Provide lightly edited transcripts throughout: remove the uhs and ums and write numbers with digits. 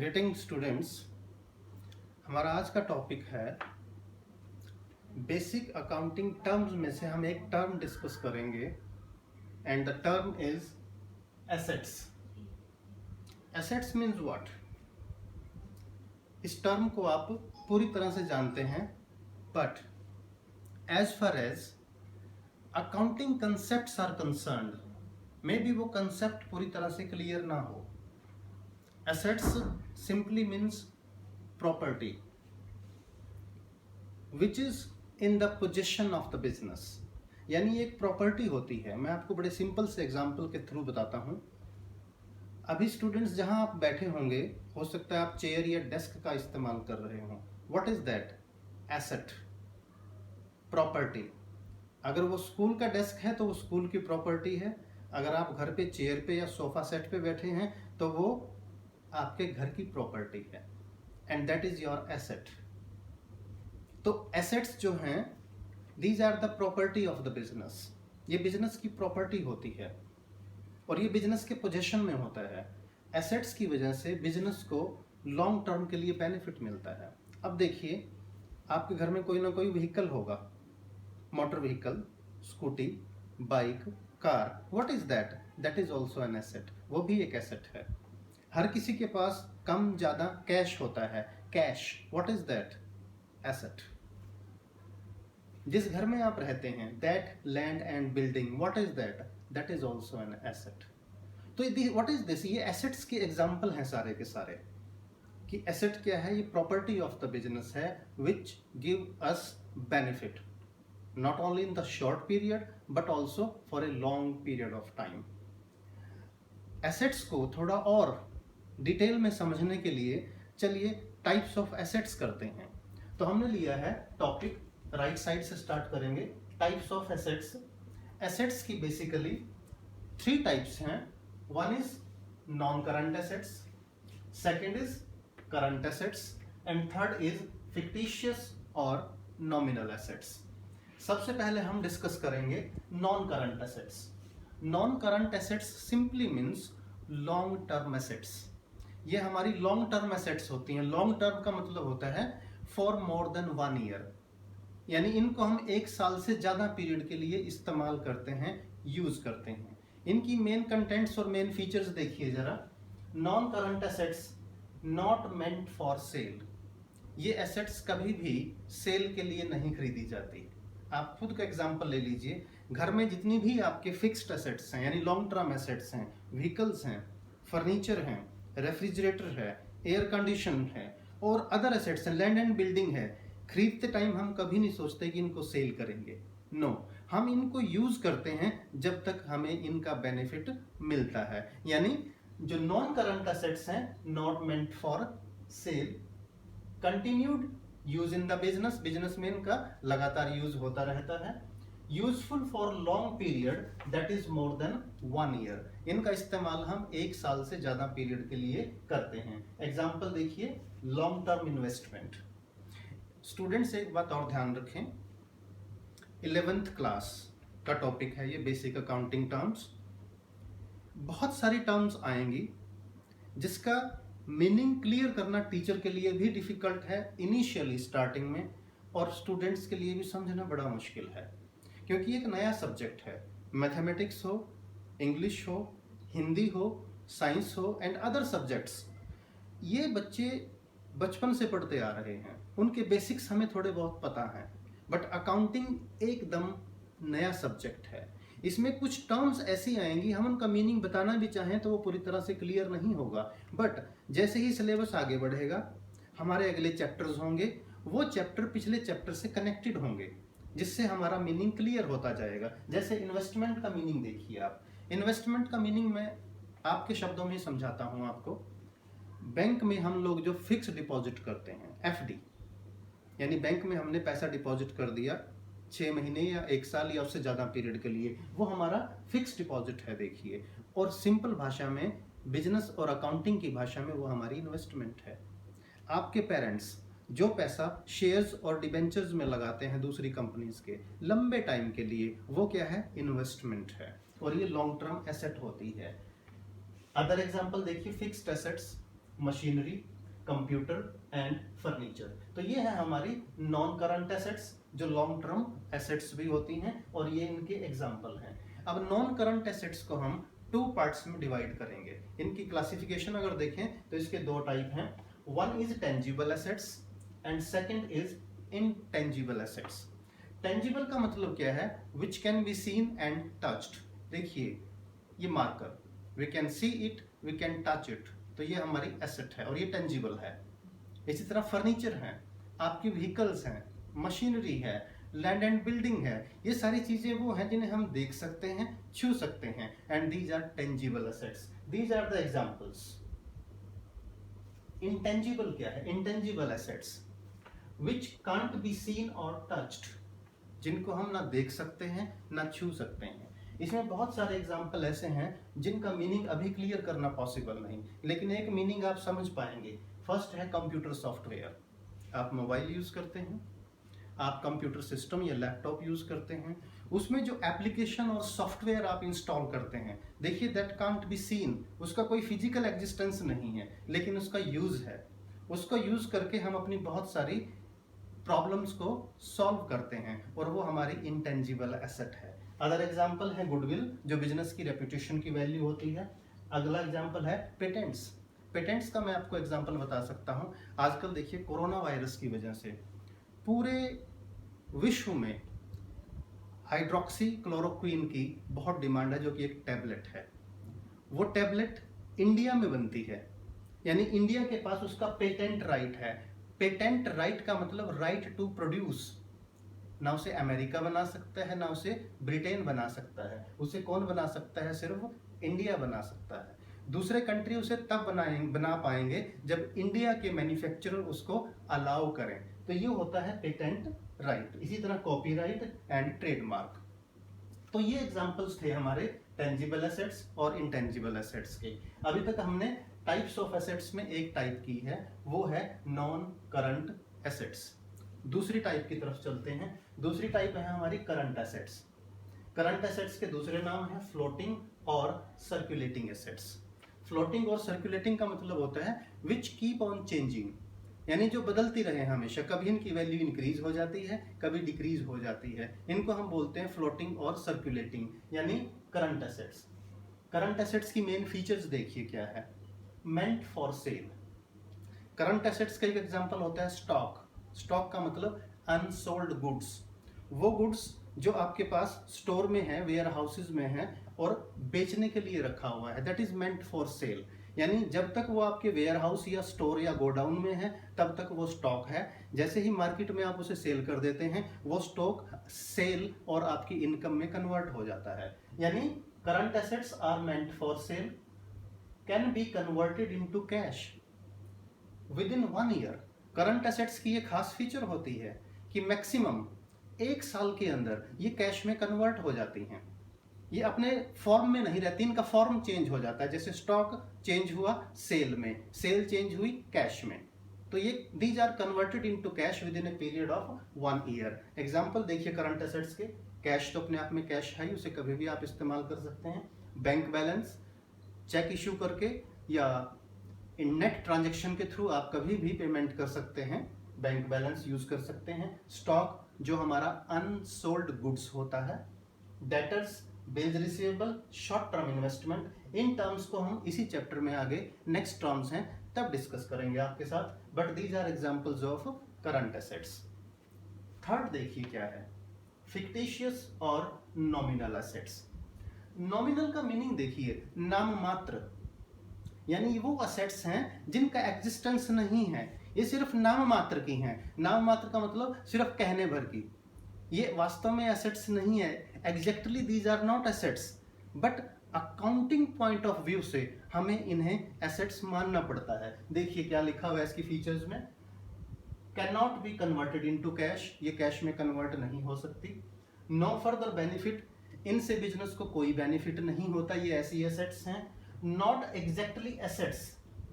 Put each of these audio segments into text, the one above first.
Greeting students, हमारा आज का टॉपिक है बेसिक अकाउंटिंग टर्म्स में से हम एक टर्म डिस्कस करेंगे and the term is assets. Assets means what? इस टर्म को आप पूरी तरह से जानते हैं, but as far as accounting concepts are concerned, may be वो कंसेप्ट पूरी तरह से क्लियर ना हो। एसेट्स simply means property which is in the possession of the business, यानी एक प्रॉपर्टी होती है। मैं आपको बड़े सिंपल से एग्जांपल के थ्रू बताता हूं। अभी स्टूडेंट्स जहां आप बैठे होंगे, हो सकता है आप चेयर या डेस्क का इस्तेमाल कर रहे हो। What is that? Asset, property. अगर वो स्कूल का डेस्क है तो वो स्कूल की प्रॉपर्टी है। अगर आप घर पे चेयर पे या सोफा सेट पे बैठे हैं तो वो आपके घर की प्रॉपर्टी है, and that is your asset. तो एसेट्स जो हैं, these are the property of the business. ये बिजनेस की प्रॉपर्टी होती है और ये बिजनेस के पोजीशन में होता है। एसेट्स की वजह से बिजनेस को लॉन्ग टर्म के लिए बेनिफिट मिलता है। अब देखिए, आपके घर में कोई ना कोई व्हीकल होगा, motor vehicle, scooty, bike, car. What is that? That is also an asset. वो भी एक एसेट है। हर किसी के पास कम ज्यादा कैश होता है, cash. What is that? Asset. जिस घर में आप रहते हैं, that land and building, what is that? That is also an asset. तो व्हाट इज दिस? ये एसेट्स के एग्जाम्पल हैं सारे के सारे, कि एसेट क्या है? ये प्रॉपर्टी ऑफ द बिजनेस है which give us benefit not only in the short period but also for a long period of time. Assets को थोड़ा और डिटेल में समझने के लिए चलिए टाइप्स ऑफ एसेट्स करते हैं। तो हमने लिया है टॉपिक, राइट साइड से स्टार्ट करेंगे। Types of assets. एसेट्स की बेसिकली 3 टाइप्स हैं। One is non current assets, second is current assets, and third is fictitious और नॉमिनल एसेट्स। सबसे पहले हम डिस्कस करेंगे non current assets. Non current assets simply means long term assets. ये हमारी long term assets होती हैं। लॉन्ग टर्म का मतलब होता है फॉर मोर देन 1 ईयर, यानी इनको हम 1 साल से ज्यादा पीरियड के लिए इस्तेमाल करते हैं, यूज करते हैं। इनकी मेन कंटेंट्स और मेन फीचर्स देखिए जरा। Non current assets not meant for cell. ये एसेट्स कभी भी सेल के लिए नहीं खरीदी जाती। आप खुद का एग्जांपल ले लीजिए। घर में जितनी भी आपके फिक्स्ड एसेट्स हैं, यानी लॉन्ग टर्म एसेट्स हैं, व्हीकल्स हैं, फर्नीचर हैं, रेफ्रिजरेटर है, एयर कंडीशन है और अदर एसेट्स हैं, लैंड एंड बिल्डिंग है, खरीदते टाइम हम कभी नहीं सोचते कि इनको सेल करेंगे। नो, हम इनको यूज करते हैं जब तक हमें इनका बेनिफिट मिलता है। यानी जो नॉन करंट एसेट्स हैं, not meant for cell, continued use in the business, business में इनका लगातार यूज होता रहता है। Useful for long period, that is more than 1 year. इनका इस्तेमाल हम 1 साल से ज्यादा पीरियड के लिए करते हैं। एग्जाम्पल देखिए, लॉन्ग टर्म इन्वेस्टमेंट। स्टूडेंट्स एक बात और ध्यान रखें, 11th क्लास का टॉपिक है ये, बेसिक अकाउंटिंग टर्म्स। बहुत सारी टर्म्स आएंगी जिसका मीनिंग क्लियर करना टीचर के लिए भी डिफिकल्ट है इनिशियली स्टार्टिंग में, और स्टूडेंट्स के लिए भी समझना बड़ा मुश्किल है, क्योंकि एक नया सब्जेक्ट है। मैथमेटिक्स हो, इंग्लिश हो, हिंदी हो, साइंस हो एंड अदर सब्जेक्ट्स, ये बच्चे बचपन से पढ़ते आ रहे हैं, उनके बेसिक्स हमें थोड़े बहुत पता हैं। बट अकाउंटिंग एकदम नया सब्जेक्ट है। इसमें कुछ टर्म्स ऐसी आएंगी, हम उनका मीनिंग बताना भी चाहें तो वो पूरी तरह से क्लियर नहीं होगा। बट जैसे ही सिलेबस आगे बढ़ेगा, हमारे अगले चैप्टर्स होंगे, वो चैप्टर पिछले चैप्टर से कनेक्टेड होंगे, जिससे हमारा मीनिंग क्लियर होता जाएगा। जैसे इन्वेस्टमेंट का मीनिंग देखिए आप। इन्वेस्टमेंट का मीनिंग मैं आपके शब्दों में समझाता हूं आपको। बैंक में हम लोग जो फिक्स डिपॉजिट करते हैं, एफडी, यानी बैंक में हमने पैसा डिपॉजिट कर दिया 6 महीने या 1 साल या उससे ज़्यादा पीरियड के लिए, वो हमारा फिक्स डिपॉजिट है देखिए। और सिंपल भाषा में, बिजनेस और अकाउंटिंग की भाषा में, वो हमारी इन्वेस्टमेंट है। आपके पेरेंट्स जो पैसा शेयर्स और डिबेंचर्स में लगाते हैं दूसरी कंपनीज के लंबे टाइम के लिए, वो क्या है? इन्वेस्टमेंट है, और ये लॉन्ग टर्म एसेट होती है। अदर एग्जांपल देखिए, fixed assets, machinery, computer and furniture. तो ये है हमारी नॉन करंट एसेट्स जो लॉन्ग टर्म एसेट्स भी होती हैं, और ये इनके एग्जाम्पल हैं। अब नॉन करंट एसेट्स को हम 2 पार्ट्स में डिवाइड करेंगे। इनकी क्लासिफिकेशन अगर देखें तो इसके 2 टाइप हैं। One is tangible assets and second is intangible assets. Tangible का मतलब क्या है? Which can be seen and touched. देखिए ये marker, we can see it, we can touch it, तो ये हमारी एसेट है और ये टेंजिबल है। इसी तरह फर्नीचर है, आपकी व्हीकल्स हैं, मशीनरी है, लैंड एंड बिल्डिंग है, ये सारी चीजें वो हैं जिन्हें हम देख सकते हैं, छू सकते हैं, and these are tangible assets. These are the examples. Intangible क्या है? Intangible assets which can't be seen और टच्ड, जिनको हम ना देख सकते हैं ना छू सकते हैं। इसमें बहुत सारे एग्जाम्पल ऐसे हैं जिनका मीनिंग अभी क्लियर करना पॉसिबल नहीं, लेकिन एक मीनिंग आप समझ पाएंगे। फर्स्ट है कंप्यूटर सॉफ्टवेयर। आप मोबाइल यूज करते हैं, आप कंप्यूटर सिस्टम या लैपटॉप यूज करते हैं, उसमें जो एप्लीकेशन और सॉफ्टवेयर आप इंस्टॉल करते हैं, देखिए दैट कांट बी सीन, उसका कोई फिजिकल एग्जिस्टेंस नहीं है, लेकिन उसका यूज है। उसको यूज करके हम अपनी बहुत सारी प्रॉब्लम्स को सॉल्व करते हैं, और वो हमारी इंटेंजिबल एसेट है। अदर एग्जाम्पल है गुडविल, जो बिजनेस की रेपुटेशन की वैल्यू होती है। अगला एग्जाम्पल है पेटेंट्स। पेटेंट्स का मैं आपको एग्जाम्पल बता सकता हूँ। आजकल देखिए कोरोना वायरस की वजह से पूरे विश्व में हाइड्रोक्सी क्लोरोक्विन की बहुत डिमांड है, जो कि एक टैबलेट है। वो टैबलेट इंडिया में बनती है, यानी इंडिया के पास उसका पेटेंट राइट है। पेटेंट राइट का मतलब राइट टू प्रोड्यूस। ना उसे अमेरिका बना सकता है, ना उसे ब्रिटेन बना सकता है। उसे कौन बना सकता है? सिर्फ इंडिया बना सकता है। दूसरे कंट्री उसे तब बना पाएंगे जब इंडिया के मैन्युफैक्चरर उसको अलाउ करें। तो ये होता है पेटेंट राइट। इसी तरह कॉपीराइट एंड ट्रेडमार्क। तो ये एग्जांपल्स थे हमारे टेंजिबल एसेट्स और इंटेंजिबल एसेट्स के। अभी तक हमने टाइप्स ऑफ एसेट्स में एक टाइप की है, वो है नॉन करंट एसेट्स। दूसरी टाइप की तरफ चलते हैं। दूसरी टाइप है हमारी करंट एसेट्स। करंट एसेट्स के दूसरे नाम है फ्लोटिंग और सर्कुलेटिंग एसेट्स। फ्लोटिंग और सर्कुलेटिंग का मतलब होता है विच कीप ऑन चेंजिंग, यानी जो बदलती रहे हमेशा। कभी इनकी वैल्यू इंक्रीज हो जाती है, कभी डिक्रीज हो जाती है। इनको हम बोलते हैं फ्लोटिंग और सर्कुलेटिंग, यानी करंट एसेट्स। करंट एसेट्स की मेन फीचर्स देखिए क्या है। मेंट फॉर सेल। करंट एसेट्स का एक एग्जांपल होता है स्टॉक। स्टॉक का मतलब अनसोल्ड गुड्स, वो गुड्स जो आपके पास स्टोर में है, वेयर हाउसेज में है और बेचने के लिए रखा हुआ है, that is meant for cell. यानी जब तक वो आपके वेयर हाउस या स्टोर या गोडाउन में है तब तक वो स्टॉक है। जैसे ही मार्केट में आप उसे सेल कर देते हैं, वो स्टॉक सेल और आपकी इनकम में कन्वर्ट हो जाता है। यानी current assets are meant for sale, can be converted into cash within 1 year. Current assets की ये खास फीचर होती है कि मैक्सिमम 1 साल के अंदर ये कैश में कन्वर्ट हो जाती हैं। ये अपने फॉर्म में नहीं रहती, इनका फॉर्म चेंज हो जाता है। जैसे स्टॉक चेंज हुआ सेल में, सेल चेंज हुई कैश में, तो ये these are converted into cash within a period of 1 year. Example देखिए करंट एसेट्स के। कैश तो अपने आप में कैश है ही, उसे कभी भी आप इस्तेमाल कर सकते हैं। बैंक बैलेंस, चेक इशू करके या इन नेट ट्रांजेक्शन के थ्रू आप कभी भी पेमेंट कर सकते हैं, बैंक बैलेंस यूज कर सकते हैं। स्टॉक जो हमारा अनसोल्ड गुड्स होता है। Debtors, bills receivable, short term investment. In terms को हम इसी चैप्टर में आगे नेक्स्ट टर्म्स हैं तब डिस्कस करेंगे आपके साथ, but these are examples of current assets. Third देखिए क्या है, फिक्टिशियस और नॉमिनल एसेट्स। नॉमिनल का मीनिंग देखिए नाम मात्र, यानी वो एसेट्स हैं जिनका एग्जिस्टेंस नहीं है, ये सिर्फ नाम मात्र की हैं। नाम मात्र का मतलब सिर्फ कहने भर की, ये वास्तव में एसेट्स नहीं है। Exactly these are not assets, but accounting point of view से हमें इन्हें एसेट्स मानना पड़ता है। देखिए क्या लिखा हुआ है इसकी फीचर्स में। Can not be converted into cash, ये कैश में कन्वर्ट नहीं हो सकती। नो फर्दर बेनिफिट, इनसे बिजनेस को कोई बेनिफिट नहीं होता, ये ऐसी एसेट्स हैं। Not exactly assets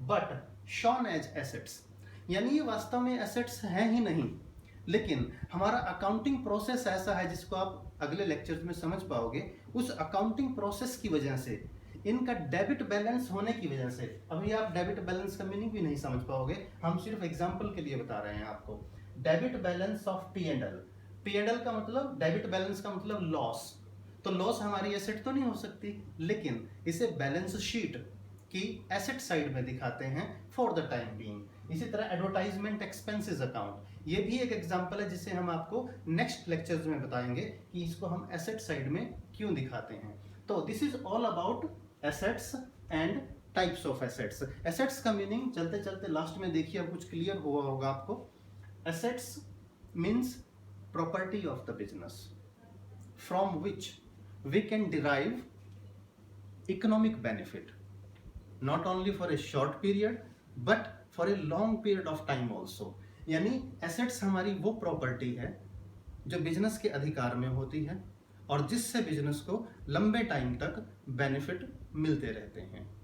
but shown as assets, यानी ये वास्तव में एसेट्स हैं ही नहीं, लेकिन हमारा अकाउंटिंग प्रोसेस ऐसा है जिसको आप अगले लेक्चर्स में समझ पाओगे। उस अकाउंटिंग प्रोसेस की वजह से इनका डेबिट बैलेंस होने की वजह से, अभी आप डेबिट बैलेंस का मीनिंग भी नहीं समझ पाओगे, हम सिर्फ एग्जांपल के लिए बता रहे हैं आपको। Debit balance of P&L, P&L का मतलब, डेबिट बैलेंस का मतलब लॉस। तो लॉस हमारी एसेट तो नहीं हो सकती, लेकिन इसे बैलेंस शीट की एसेट साइड में दिखाते हैं फॉर द टाइम बीइंग। इसी तरह एडवर्टाइजमेंट एक्सपेंसेस अकाउंट, ये भी एक एग्जांपल है जिसे हम आपको नेक्स्ट लेक्चर्स में बताएंगे कि इसको हम एसेट साइड में क्यों दिखाते हैं। तो this is all about assets and types of assets. Assets का मीनिंग चलते चलते लास्ट में देखिए, अब कुछ क्लियर हुआ होगा आपको। Assets means property of the business from which we can derive economic benefit, not only for a short period but for a long period of time also। यानी एसेट्स हमारी वो प्रॉपर्टी है जो बिजनेस के अधिकार में होती है और जिससे बिजनेस को लंबे टाइम तक बेनिफिट मिलते रहते हैं।